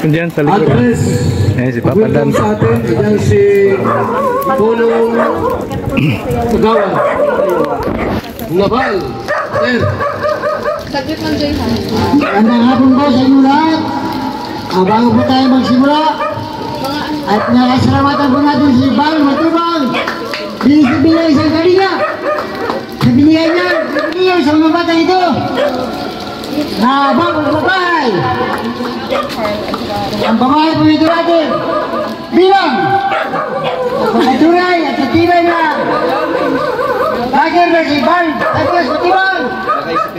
Diyan sa likod. Address. Ayan si Papa Dan. Sa atin, yan si Punong Kagawan. Nabal. Sir. Saglit lang, Jay, ha? Magandang hapon po sa inyo lahat. Bago po tayo magsimula, at nakasalamatan po natin si Bal Matubang. Binigay isang kanina. Nabinigay niya sa mga bata ito. Na bagong babae. Ang babae po ito natin bilang pagkaturay at katibay na Lager na si Bal Matubang.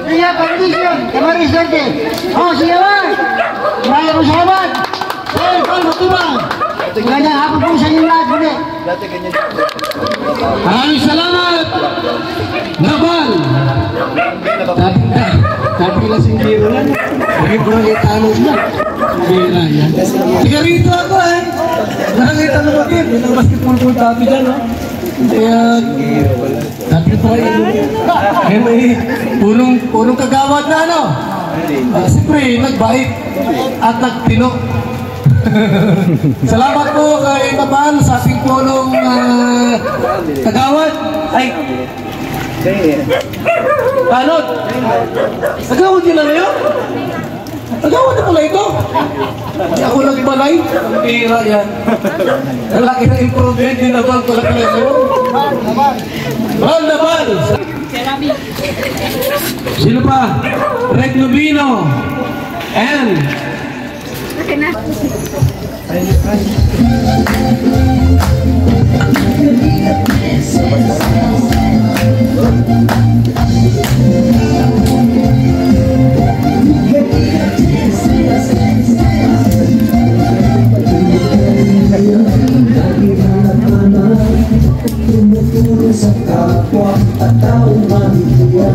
Kaya pag-isyon, Kamaris Dante. Sige ba? Marami po salamat. Bal Matubang. Magandang hapon po sa inyo lahat muli. Maraming salamat. Nabal. Dati lasing biro lang. Naging ko nakitalo siya. Bira yan. Sigarito ako eh. Nakakita mo bakit? May basketball po dati dyan, no? Kaya, dati pa kayo. Kaya may punong kagawad na ano. Siyempre, nagbait at nagtino. Salamat po kay Babal sa ating punong kagawad. Ay, Tanod! Nagawad nila na yun? Nagawad na pala ito? Hindi ako nagbalay. Pira yan. Ang laki na improvement din na Bal pala pala ito. Bal na Bal! Sino pa? Red Lubino and tumutulong sa kapwa at taong mamilya.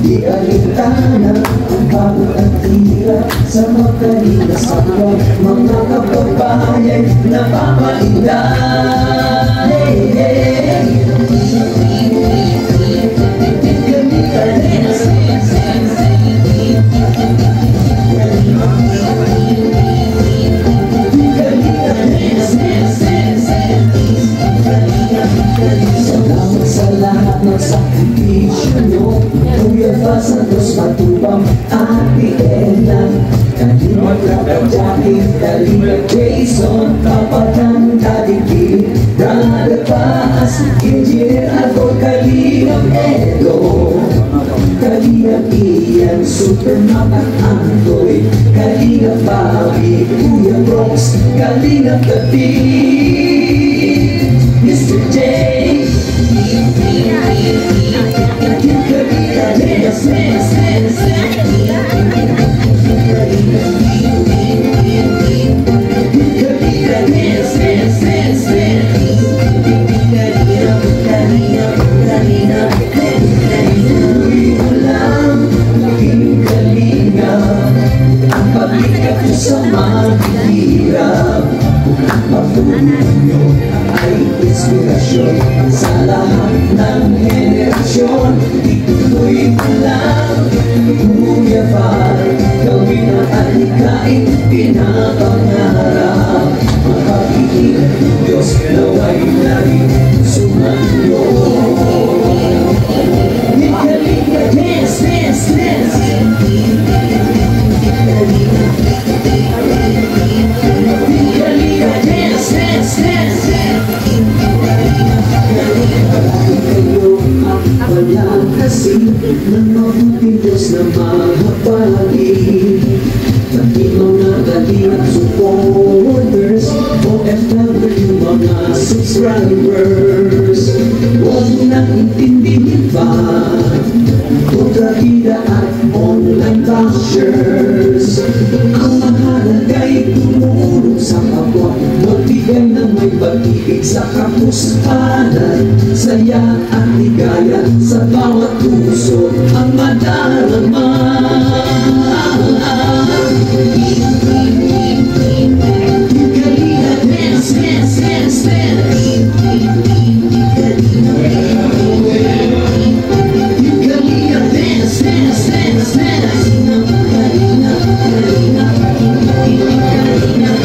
Di alintana ang pagod at tira sa makalina sa mga kababayan na pamainday. Salamat sa lahat ng sakripisyo nyo. Kuya Santos Matubang at Piena, Kalimag Kapatyakin, Kalimag Jason, Kapatan Kadiki, Brother Paas, Engineer ako, Kalimag Edo, Kalimag Ian, Superman at Antoy, Kalimag Bobby, Kuya Bronx, Kalimag Kapit, Mr. J. Sa mahirap, patuloy ay inspirasyon sa lahat ng henerasyon. Ituloy mo lang, Kuya Bal, gawin ang alikain, pinapangarap. Makapigilan ng Diyos, naway lagi sumayo. Ikalinga, dance, dance, dance. Walang kasi ng mabuting Diyos na mahabagi. Pati mga kalihang supporters, OFW mga subscribers, huwag nang intindihin pa kontrabida at online bashers. Ang mahalaga'y tumulong sa kapwa, magbigay ng may pag-ibig sa kapuskanan, saya at ligaya sa bawat puso ang madarama. Kalina, dance, dance, dance, dance. Kalina, dance, dance, dance, dance. Kalina, Kalina, Kalina, Kalina.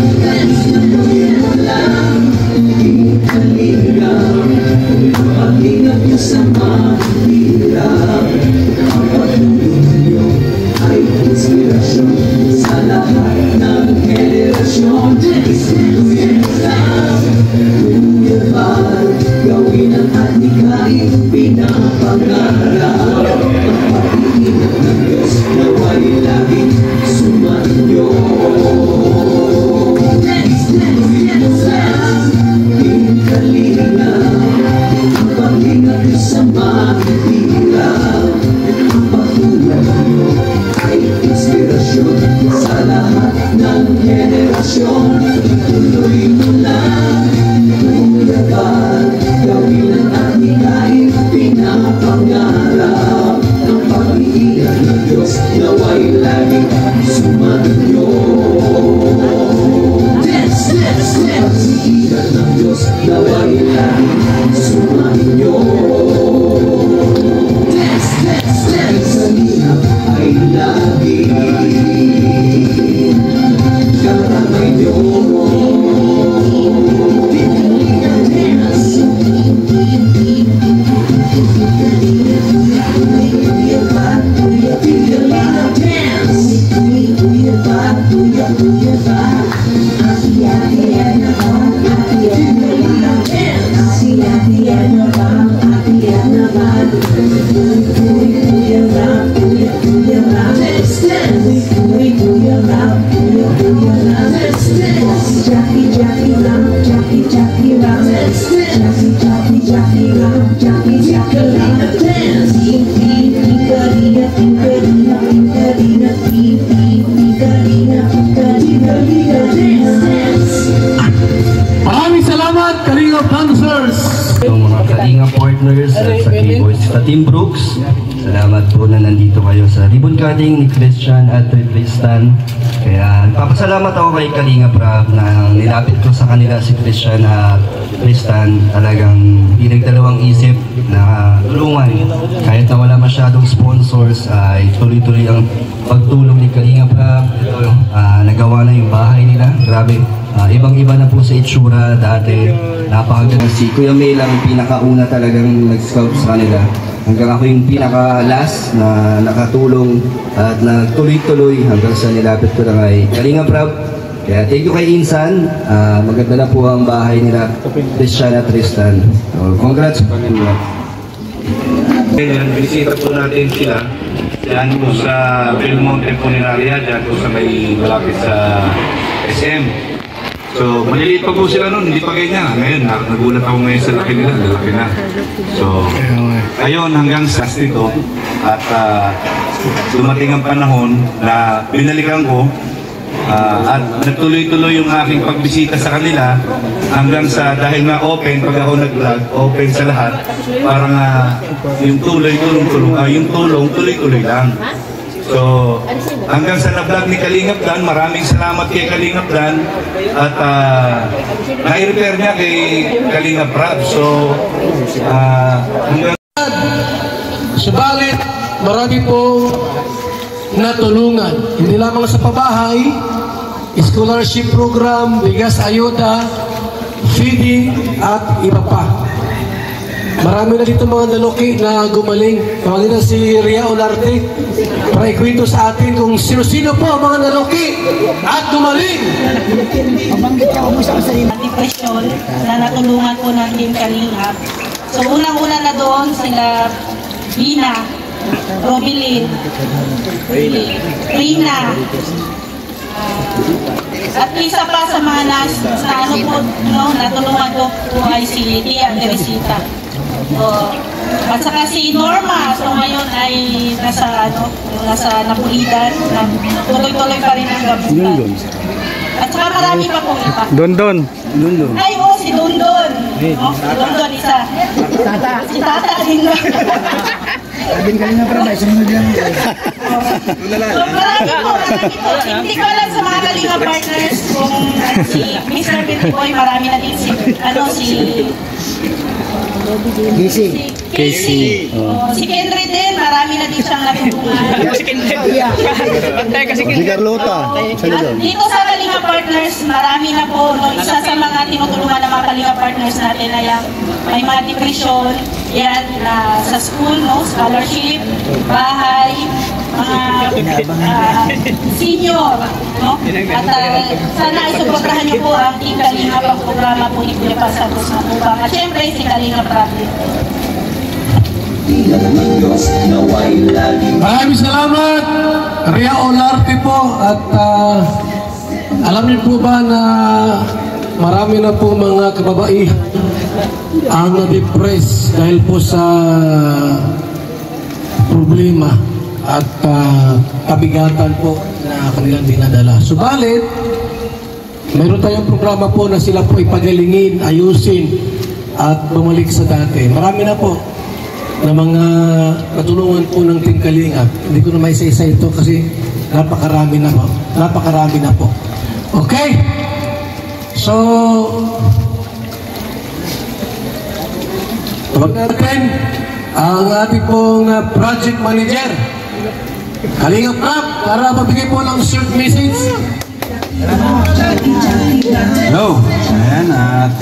Maraming salamat, Kalinga Dancers! Yung mga Kalinga partners at sa K-Boys sa Team Brooks, salamat po na nandito kayo sa ribbon cutting ni Christian at Tristan. Kaya nagpapasalamat ako kay Kalinga Prab na nilapit ko sa kanila si Christian at Tristan. Talagang pinagdalawang isip na tulungan. Kahit na wala masyadong sponsors, ay tuloy-tuloy ang pagtulong ni Kalinga Prab. Ito, nagawa na yung bahay nila. Grabe. Ibang-iba na po sa itsura dati. Napakaganda. Si Kuya May lang pinakauna talagang nag-scout sa kanila. Hanggang ako yung pinaka-last na nakatulong at nagtuloy-tuloy hanggang sa nilapit ko na kay Kalinga Prab. Kaya thank you kay Insan. Maganda na po ang bahay nila, Christian at Tristan. So, congrats pa nila. Ngayon, binisita po natin sila. Diyan po sa Belmonte Funeraria, diyan po sa may malapit sa SM. So, maliliit pa po sila noon, hindi pa ganyan. Ngayon, nagulat ako ngayon sa laki nila, lalaki na. So, ayun, hanggang sa dito. At dumating ang panahon na binalikan ko at nagtuloy-tuloy yung aking pagbisita sa kanila hanggang sa, dahil nga open, pag ako nag-vlog, open sa lahat, parang yung tulong tuloy-tuloy lang. So, hanggang sa na-vlog ni Kalingap Dan, maraming salamat kay Kalingap Dan at na-repair niya kay Kalingap Prab. So, hanggang... Subalit, marami po natulungan. Hindi lamang sa pabahay, scholarship program, bigas ayuda, feeding, at iba pa. Marami na dito mga naluki na gumaling. Tawagin na si Ria Olarte para ikwento sa atin kung sino-sino po ang mga naluki at gumaling. Depression na natulungan po ng Team Kalingap. So unang-una na doon sila Bina, Robilin, Rina, at isa pa sa mga natulungan ko po ay si Lydia Teresita. At saka si Norma, so ngayon ay nasa Napulitan, tuloy-tuloy pa rin ang gabutan. At saka marami pa po iba. Dondon. Ay, si Dondon. Si Dondon isa. Si Tata din. Sabihin ka na para may sunod yan. Marami po. Hindi ko alam sa mga Kalinga partners kung si Mr. Bitboy, marami na din Casey. Si Kendry din, marami na din siyang natulungan. Si Kendry. Si Carlota. Dito sa Kalinga partners, marami na po. Isa sa mga tinutulungan ng mga Kalinga partners natin ay may mga depression, yan, sa school, scholarship, bahay, mga senior, At sana ay suportahan niyo po ang Team Kalinga pang programa po ni Kuya Pasagos na po ba. At syempre si Kalinga Problem. Maraming salamat, Ria Olarte po. At alam niyo po ba na marami na po mga kababaihan ang na-depress dahil po sa problema at kabigatan po na kanilang dinadala. Subalit, mayroon tayong programa po na sila po ipagalingin, ayusin at bumalik sa dati. Marami na po na mga katulungan po ng Team Kalinga. Hindi ko na may isa-isa ito kasi napakarami na po. Napakarami na po. Okay? So, tawag natin ang ating pong project manager, Kalinga Prab, para mabigay po ng short message. Hello! Ayan, at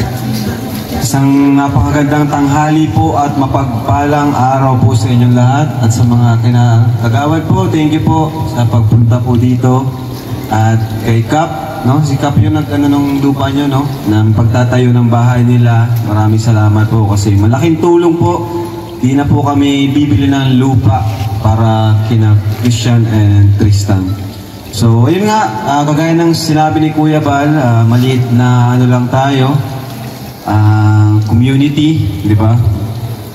isang napakagandang tanghali po at mapagpalang araw po sa inyong lahat at sa mga kinakagawad po. Thank you po sa pagpunta po dito. At kay Cap, no? Si Cap yung nag-ano nung lupa nyo, no? Ng pagtatayo ng bahay nila. Maraming salamat po kasi malaking tulong po. Di na po kami bibili ng lupa para kina Christian and Tristan. So, ayun nga, kagaya ng sinabi ni Kuya Bal, maliit na ano lang tayo, community, di ba?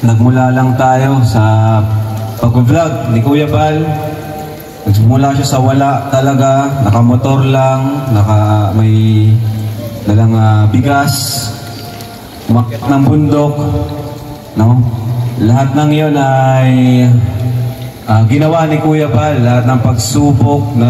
Nagmula lang tayo sa pag-vlog ni Kuya Bal. Nagsimula siya sa wala talaga, nakamotor lang, may dalang bigas, umakyat ng bundok, no? Lahat ng iyon ay ginawa ni Kuya Bal, lahat ng pagsubok na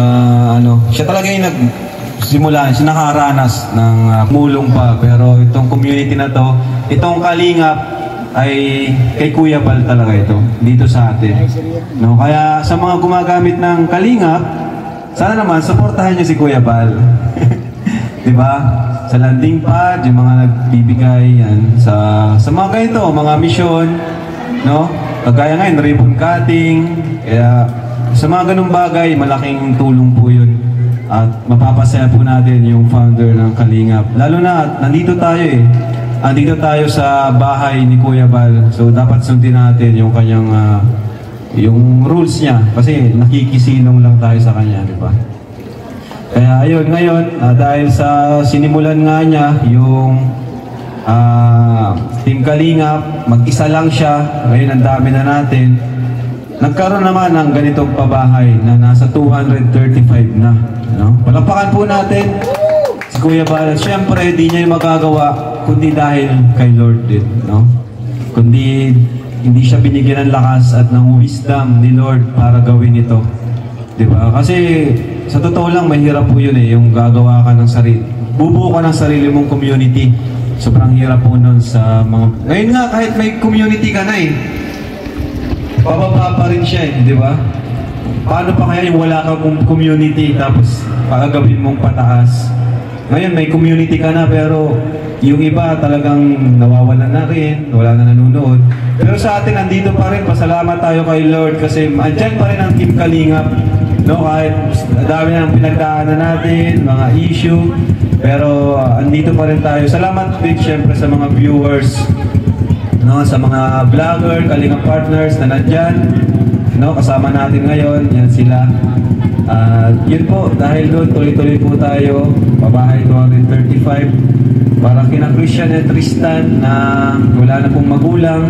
ano, siya talaga yung nagsimula, siya nakaranas ng mulong pa, pero itong community na to, itong Kalingap, ay kay Kuya Bal talaga ito, dito sa atin. No? Kaya sa mga gumagamit ng Kalingap, sana naman, supportahan niyo si Kuya Bal. Diba? Sa landing pad, yung mga nagbibigay, yan. Sa mga ganito, mga misyon, no? Kagaya ngayon, ribbon cutting, kaya sa mga ganung bagay, malaking tulong po yun. At mapapasaya po natin yung founder ng Kalingap. Lalo na, nandito tayo eh. Andito tayo sa bahay ni Kuya Bal, so dapat sundin natin yung kanyang yung rules niya kasi nakikisilong lang tayo sa kanya, di ba? Kaya ayun, ngayon dahil sa sinimulan nga niya yung Team Kalingap, mag-isa lang siya, ngayon ang dami na natin. Nagkaroon naman ng ganitong pabahay na nasa 235 na, no? Palapakan po natin si Kuya Bal. Siyempre, di niya yung magagawa kundi dahil kay Lord din, no? Kundi hindi siya binigyan ng lakas at ng wisdom ni Lord para gawin ito, di ba? Kasi sa totoo lang, mahirap po yun eh, yung gagawa ka ng sarili, bubuo ka ng sarili mong community. Sobrang hirap po nun sa mga... Ngayon nga, kahit may community ka na eh, pababa pa rin siya eh, di ba? Paano pa kaya yung wala kang community tapos pagagawin mong pataas? Ngayon may community ka na pero yung iba talagang nawawalan na rin, wala na nanonood. Pero sa atin, andito pa rin, pasalamat tayo kay Lord kasi andyan pa rin ang Team Kalingap, no? Kahit dami na ang pinagdaanan natin, mga issue, pero andito pa rin tayo. Salamat din siyempre sa mga viewers, no? Sa mga vlogger, Kalingap partners na nandyan, no? Kasama natin ngayon, yan sila. Yun po, dahil doon tuloy-tuloy po tayo, pabahay 235. Para kina Christian at Tristan na wala na pong magulang,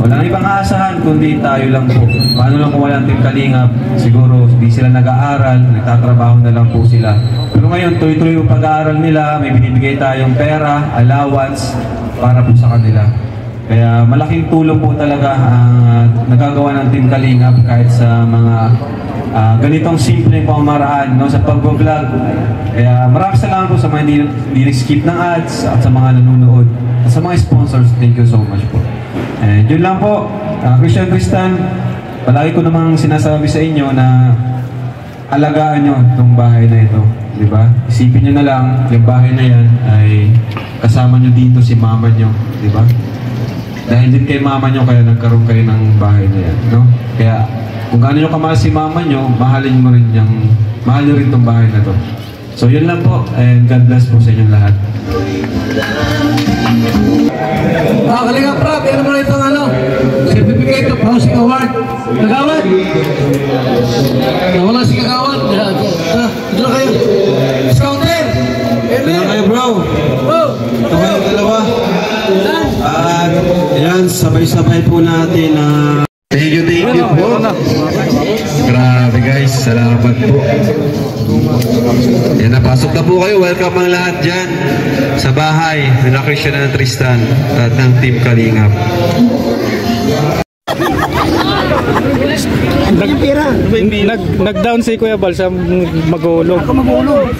wala na ibang aasahan kundi tayo lang po. Paano lang kung walang Team Kalingap? Siguro di sila nag-aaral, nagtatrabaho na lang po sila. Pero ngayon, tuloy-tuloy yung pag-aaral nila, may binibigay tayong pera, allowance para po sa kanila. Kaya malaking tulong po talaga ang nagagawa ng Team Kalingap kahit sa mga ganitong simpleng pamamaraan, no, sa pag-vlog. Kaya maraming salamat po sa mga hindi skip ng ads at sa mga nanonood at sa mga sponsors. Thank you so much po. And yun lang po, Christian Tristan, palagi ko namang sinasabi sa inyo na alagaan nyo itong bahay na ito, di ba? Isipin nyo na lang, yung bahay na yan ay kasama nyo dito si mama nyo, di ba? Dahil din kay mama nyo kaya nagkaroon kayo ng bahay na yan, no? Kaya kung gaano nyo kamahal si mama nyo, mahalin mo rin mahal nyo rin itong bahay na to. So yun lang po, and God bless po sa inyong lahat. Kalingap Prab, yan naman itong Certificate of Housing Award. Kagawad! Wala si Kagawad. Ito na kayo. Scouter! Ito na kayo bro. Ito kayo dalawa. At yan, sabay-sabay po natin na thank you po. Grabe guys, salamat po. Yan, napasok na po kayo. Welcome ang lahat dyan sa bahay ni Christian and Tristan at ng Team Kalingap. Nag-down si Kuya Bal sa maghulog. Ako maghulog.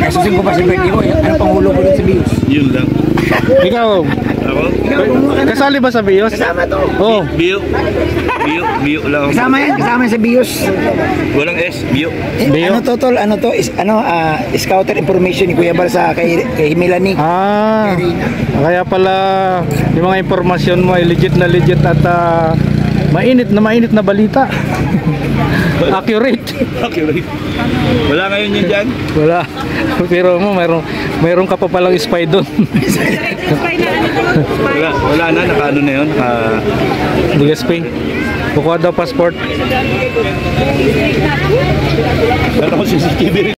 Kasusin ko pa si Bertie mo. Ano pang hulog ko rin sa Bios? Yun lang. Ikaw? Ako? Kasali ba sa Bios? Kasama to. Oo. Bio lang. Kasama yan sa Bios. Walang S, Bio. Ano to tol? Ano to? Scouter information ni Kuya Bal sa kay Melanie. Kaya pala yung mga impormasyon mo ay legit na legit at Mainit na balita. Accurate. Wala ngayon yun dyan? Wala. Pero mo, mayroon ka pa palang spy doon. Wala na, nakaano na yun? DSP. Kukuha daw passport. Pero CCTV